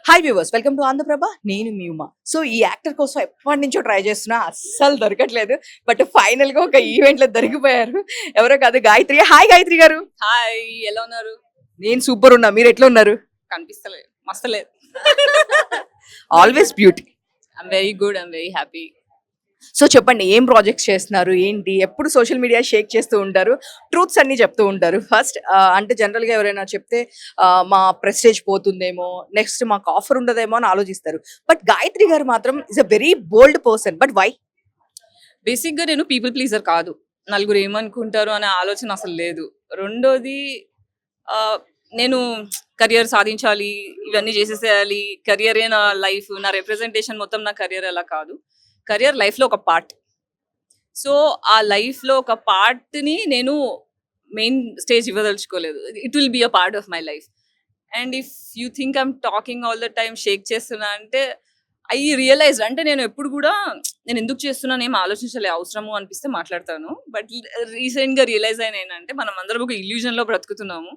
Hi viewers, welcome to Andhra Prabha. నేను మీ Uma. So ఈ యాక్టర్ కోసం ఎప్పటి నుంచో ట్రై చేస్తున్నా, అస్సలు దొరకట్లేదు. బట్ ఫైనల్ గా ఒక ఈవెంట్ లో దొరికిపోయారు. ఎవరో కాదు, గాయత్రి. హాయ్ గాయత్రి గారు. హాయ్, ఎలా ఉన్నారు? నేను సూపర్ ఉన్నా, మీరు ఎట్లా ఉన్నారు? కనిపిస్తలేదు, మస్తలేదు. Always beauty. I'm very good, I'm very happy. So చెప్పండి, ఏం ప్రాజెక్ట్స్ చేస్తున్నారు ఏంటి? ఎప్పుడు సోషల్ మీడియా షేక్ చేస్తూ ఉంటారు, ట్రూత్స్ అన్ని చెప్తూ ఉంటారు. ఫస్ట్ అంటే జనరల్ గా ఎవరైనా చెప్తే మా ప్రెస్టేజ్ పోతుందేమో, నెక్స్ట్ మాకు ఆఫర్ ఉండదేమో అని ఆలోచిస్తారు. బట్ గాయత్రి గారు మాత్రం is a very bold person. But why? బేసిక్గా నేను పీపుల్ ప్లీజర్ కాదు, నలుగురు ఏమనుకుంటారు అనే ఆలోచన అసలు లేదు. రెండోది, నేను కెరియర్ సాధించాలి, ఇవన్నీ చేసేసేయాలి, కెరియరే నా లైఫ్, నా రిప్రజెంటేషన్ మొత్తం నా కెరియర్ అలా కాదు. కెరియర్ లైఫ్లో ఒక పార్ట్. సో ఆ లైఫ్లో ఒక పార్ట్ని నేను మెయిన్ స్టేజ్ ఇవ్వదలుచుకోలేదు. It will be a part of my life. And if you think I'm talking all the time, shake చేస్తున్నా అంటే ఐ రియలైజ్, అంటే నేను ఎప్పుడు కూడా నేను ఎందుకు చేస్తున్నాను ఏం ఆలోచించలే, అవసరము అనిపిస్తే మాట్లాడతాను. బట్ రీసెంట్గా రియలైజ్ అయిన ఏంటంటే, మనం అందరం ఒక ఇల్యూజన్లో బ్రతుకుతున్నాము.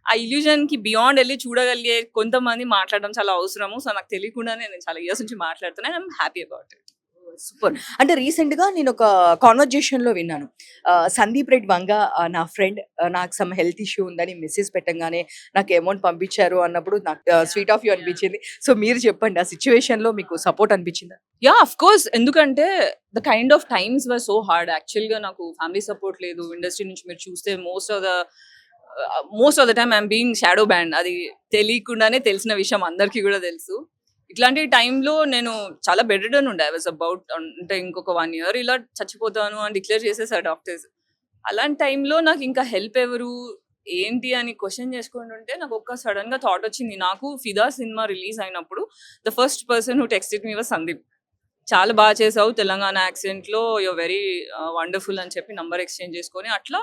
ఆ ఇల్యూజన్కి బియాండ్ వెళ్ళి చూడగలిగే కొంతమంది మాట్లాడడం చాలా అవసరము. సో నాకు తెలియకుండానే నేను చాలా ఇయర్స్ నుంచి మాట్లాడుతున్నాను. I'm happy about it. Super. అంటే రీసెంట్ గా నేను ఒక కాన్వర్జేషన్ లో విన్నాను, సందీప్ రెడ్డి వంగ నా ఫ్రెండ్, నాకు సమ్ హెల్త్ ఇష్యూ ఉందని మెసేజ్ పెట్టంగానే నాకు అమౌంట్ పంపించారు అన్నప్పుడు నాకు స్వీట్ ఆఫ్ యూ అనిపించింది. సో మీరు చెప్పండి, ఆ సిచ్యువేషన్ లో మీకు సపోర్ట్ అనిపించిందా? Yeah, of course. ఎందుకంటే the kind of times were so hard. యాక్చువల్గా నాకు ఫ్యామిలీ సపోర్ట్ లేదు. ఇండస్ట్రీ నుంచి మీరు చూస్తే most of the time I'm being shadow banned. అది తెలియకుండానే తెలిసిన విషయం అందరికీ కూడా తెలుసు. ఇట్లాంటి టైంలో నేను చాలా బెడ్ రిడన్ ఉండే. ఐ వాజ్ అబౌట్, అంటే ఇంకొక 1 year ఇలా చచ్చిపోతాను అని డిక్లేర్ చేసేసారు డాక్టర్స్. అలాంటి టైంలో నాకు ఇంకా హెల్ప్ ఎవరు ఏంటి అని క్వశ్చన్ చేసుకుంటుంటే నాకు ఒక్క సడన్ గా థాట్ వచ్చింది. నాకు ఫిదా సినిమా రిలీజ్ అయినప్పుడు the first person who texted me was Sandeep. చాలా బాగా చేసావు, తెలంగాణ యాక్సెంట్ లో యూర్ వెరీ వండర్ఫుల్ అని చెప్పి నంబర్ ఎక్స్చేంజ్ చేసుకొని, అట్లా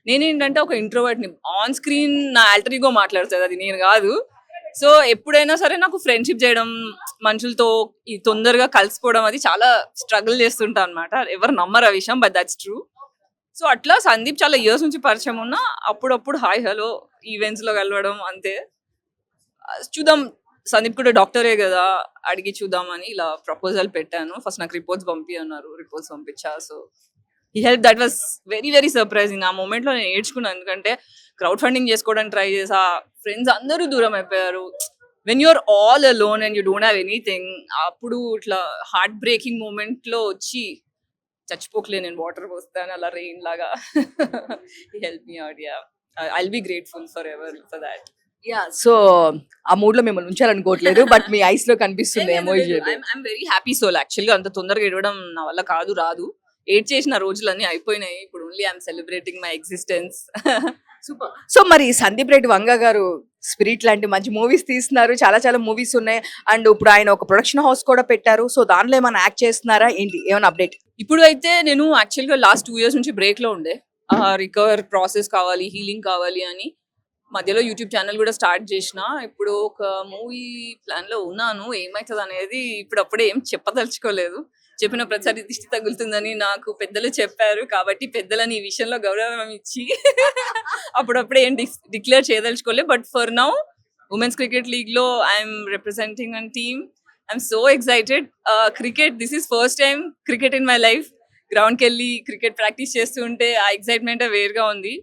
నేనేంటంటే ఒక ఇంట్రోవర్ట్ ని, ఆన్ స్క్రీన్ నా ఆల్టర్ ఈగో మాట్లాడుతుంది, అది నేను కాదు. సో ఎప్పుడైనా సరే నాకు ఫ్రెండ్షిప్ చేయడం, మనుషులతో ఈ తొందరగా కలిసిపోవడం, అది చాలా స్ట్రగుల్ చేస్తుంటా అనమాట. ఎవరు నమ్మరు ఆ విషయం, బట్ దట్స్ ట్రూ. సో అట్లా సందీప్ చాలా ఇయర్స్ నుంచి పరిచయం ఉన్నా, అప్పుడప్పుడు హాయ్ హలో ఈవెంట్స్ లో కలవడం అంతే. చూద్దాం, సందీప్ కూడా డాక్టరే కదా, అడిగి చూద్దామని ఇలా ప్రపోజల్ పెట్టాను. ఫస్ట్ నాకు రిపోర్ట్స్ పంపి అన్నారు, రిపోర్ట్స్ పంపించా. సో ఈ help, that was very very surprising. ఆ మూమెంట్లో నేను ఏడ్చుకున్నాను, ఎందుకంటే క్రౌడ్ ఫండింగ్ చేసుకోవడానికి ట్రై చేసా, ఫ్రెండ్స్ అందరూ దూరం అయిపోయారు. When you're all alone and you don't have anything, అప్పుడు ఇట్లా హార్ట్ బ్రేకింగ్ మూమెంట్లో వచ్చి చచ్చిపోకలే, నేను వాటర్ పోస్తాను అలా రెయిన్ లాగా. Help me out. Yeah, I will be grateful forever for that. Yeah, so ఆ మూడ్ లో మిమ్మల్ని ఉంచాలనుకోవట్లేదు, బట్ మీ ఐస్ లో కనిపిస్తుంది emoji. I'm very happy soul. యాక్చువల్గా అంత తొందరగా ఏడవడం నా వల్ల రాదు. ఏడ్ చేసిన రోజులన్నీ అయిపోయినాయి. ఇప్పుడు only I'm celebrating my existence. Super. So మరి సందీప్ రెడ్డి వంగ గారు స్పిరిట్ లాంటి మంచి మూవీస్ తీస్తున్నారు, చాలా చాలా మూవీస్ ఉన్నాయి. అండ్ ఇప్పుడు ఆయన ఒక ప్రొడక్షన్ హౌస్ కూడా పెట్టారు. సో దానిలో ఏమైనా యాక్ట్ చేస్తున్నారా ఏంటి, ఏమైనా అప్డేట్? ఇప్పుడు అయితే నేను యాక్చువల్గా లాస్ట్ 2 years నుంచి బ్రేక్ లో ఉండే. రికవర్ ప్రాసెస్ కావాలి, హీలింగ్ కావాలి అని మధ్యలో యూట్యూబ్ ఛానల్ కూడా స్టార్ట్ చేసిన. ఇప్పుడు ఒక మూవీ ప్లాన్ లో ఉన్నాను. ఏమవుతుంది అనేది ఇప్పుడప్పుడే ఏం చెప్పదలుచుకోలేదు. చెప్పిన ప్రతిసారి దిష్టి తగులుతుందని నాకు పెద్దలు చెప్పారు, కాబట్టి పెద్దలని ఈ విషయంలో గౌరవం ఇచ్చి అప్పుడప్పుడే ఏం డిక్లేర్ చేయదలుచుకోలేదు. But for now women's cricket league లో I'm representing an team. I'm so excited. Cricket, this is first time cricket in my life. గ్రౌండ్కి వెళ్ళి క్రికెట్ ప్రాక్టీస్ చేస్తూ ఉంటే ఆ ఎక్సైట్మెంట్ వేరుగా ఉంది.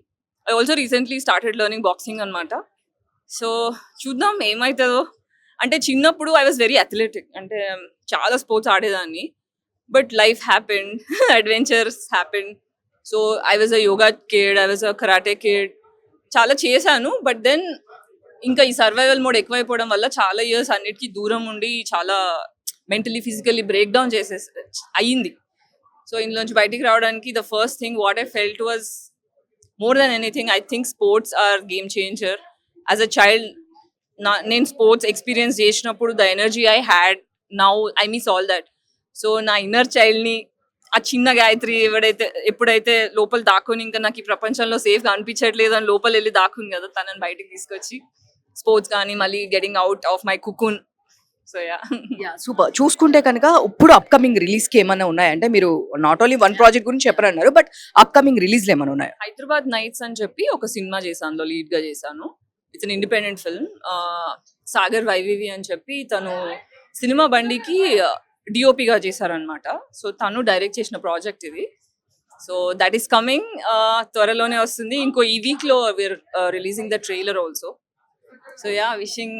I also recently started learning boxing అనమాట. So చూద్దాం ఏమవుతుందో. అంటే చిన్నప్పుడు ఐ వాజ్ వెరీ అథ్లెటిక్, అంటే చాలా స్పోర్ట్స్ ఆడేదాన్ని. But life happened, adventures happened. So I was a yoga kid, I was a karate kid, చాలా చేశాను. బట్ దెన్ ఇంకా ఈ సర్వైవల్ మోడ్ ఎక్కువైపోవడం వల్ల చాలా ఇయర్స్ అన్నిటికీ దూరం ఉండి చాలా మెంటలీ ఫిజికల్లీ బ్రేక్ డౌన్ అయ్యింది. సో ఇందులోంచి బయటికి రావడానికి the first thing what I felt was, more than anything, I think sports are game changer. As a child, నేను స్పోర్ట్స్ ఎక్స్పీరియన్స్ చేసినప్పుడు the energy I had, now I miss all that. So నా inner చైల్డ్ని, ఆ చిన్న గాయత్రి ఎప్పుడైతే లోపల దాక్కుని ఇంకా నాకు ఈ ప్రపంచంలో సేఫ్గా అనిపించట్లేదు అని లోపల వెళ్ళి దాక్కుని కదా, తనని బయటకు తీసుకొచ్చి స్పోర్ట్స్ కానీ మళ్ళీ getting out of my cocoon. So yeah, super. చూసుకుంటే కనుక ఇప్పుడు అప్కమింగ్ రిలీజ్ కి ఏమైనా ఉన్నాయంటే, మీరు నాట్ ఓన్లీ వన్ ప్రాజెక్ట్ గురించి చెప్పరన్నారు, బట్ అప్కమింగ్ రిలీజ్ ఏమైనా ఉన్నాయా? హైదరాబాద్ నైట్స్ అని చెప్పి ఒక సినిమా చేశాను, లీడ్ గా చేశాను. It's an independent film. Sagar YVV అని చెప్పి తను సినిమా బండికి డిఓపిగా చేశారనమాట. సో తను డైరెక్ట్ చేసిన ప్రాజెక్ట్ ఇది. సో దట్ ఈస్ కమింగ్, త్వరలోనే వస్తుంది. ఇంకో ఈ వీక్ లో we're releasing the trailer also. So yeah, wishing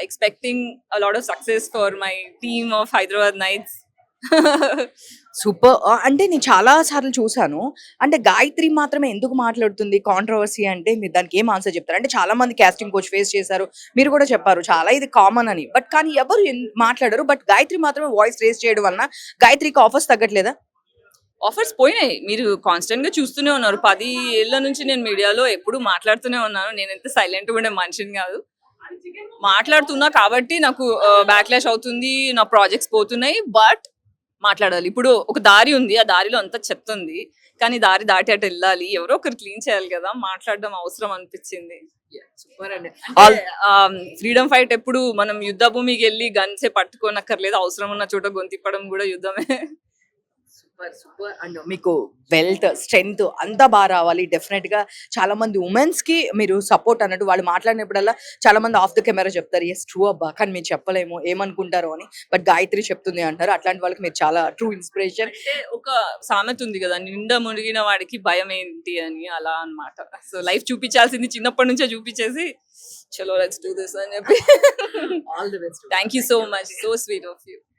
expecting a lot of success for my team of Hyderabad nights. Super. అంటే నేను చాలా సార్లు చూసాను. అంటే గాయత్రి మాత్రమే ఎందుకు మాట్లాడుతుంది కాంట్రవర్సీ అంటే మీరు దానికి ఏం ఆన్సర్ చెప్తారు? అంటే చాలా మంది కాస్టింగ్ కోచ్ ఫేస్ చేశారు. మీరు కూడా చెప్పారు చాలా ఇది కామన్ అని. బట్ కానీ ఎవరు మాట్లాడరు. బట్ గాయత్రి మాత్రమే వాయిస్ రేస్ చేయడం వలన గాయత్రికి ఆఫర్స్ తగ్గట్లేదా? ఆఫర్స్ పోయినాయి. మీరు కాన్స్టెంట్ గా చూస్తూనే ఉన్నారు. 10 ఏళ్ల నుంచి నేను మీడియాలో ఎప్పుడు మాట్లాడుతూనే ఉన్నాను. నేను ఎంత సైలెంట్ గా ఉండే మనిషిని కాదు. మాట్లాడుతున్నా కాబట్టి నాకు బ్యాక్లాష్ అవుతుంది, నా ప్రాజెక్ట్స్ పోతున్నాయి. బట్ మాట్లాడాలి. ఇప్పుడు ఒక దారి ఉంది, ఆ దారిలో అంతా చెత్త ఉంది. కానీ దారి దాటి అటు వెళ్ళాలి, ఎవరో ఒకరు క్లీన్ చేయాలి కదా. మాట్లాడడం అవసరం అనిపించింది. సూపర్ అండి. ఫ్రీడమ్ ఫైట్ ఎప్పుడు మనం యుద్ధ భూమికి వెళ్ళి గన్సే పట్టుకోనక్కర్లేదు. అవసరం ఉన్న చోట గొంతిప్పడం కూడా యుద్ధమే. Super super. అండ్ మీకు వెల్త్ స్ట్రెంగ్త్ అంతా బాగా రావాలి. డెఫినెట్ గా చాలా మంది ఉమెన్స్ కి మీరు సపోర్ట్ అన్నట్టు వాళ్ళు మాట్లాడినప్పుడల్లా చాలా మంది ఆఫ్ ద కెమెరా చెప్తారు ఎస్ ట్రూ అబ్బా, కానీ మేము చెప్పలేము ఏమనుకుంటారో అని. బట్ గాయత్రి చెప్తుంది అంటారు. అట్లాంటి వాళ్ళకి మీరు చాలా ట్రూ ఇన్స్పిరేషన్. అంటే ఒక సామెత ఉంది కదా, నిండా మునిగిన వాడికి భయం ఏంటి అని, అలా అన్నమాట. సో లైఫ్ చూపించాల్సింది చిన్నప్పటి నుంచే చూపించేసి చలో లెట్స్ డూ దిస్ అని చెప్పి. All the best. Thank you so much, so sweet of you.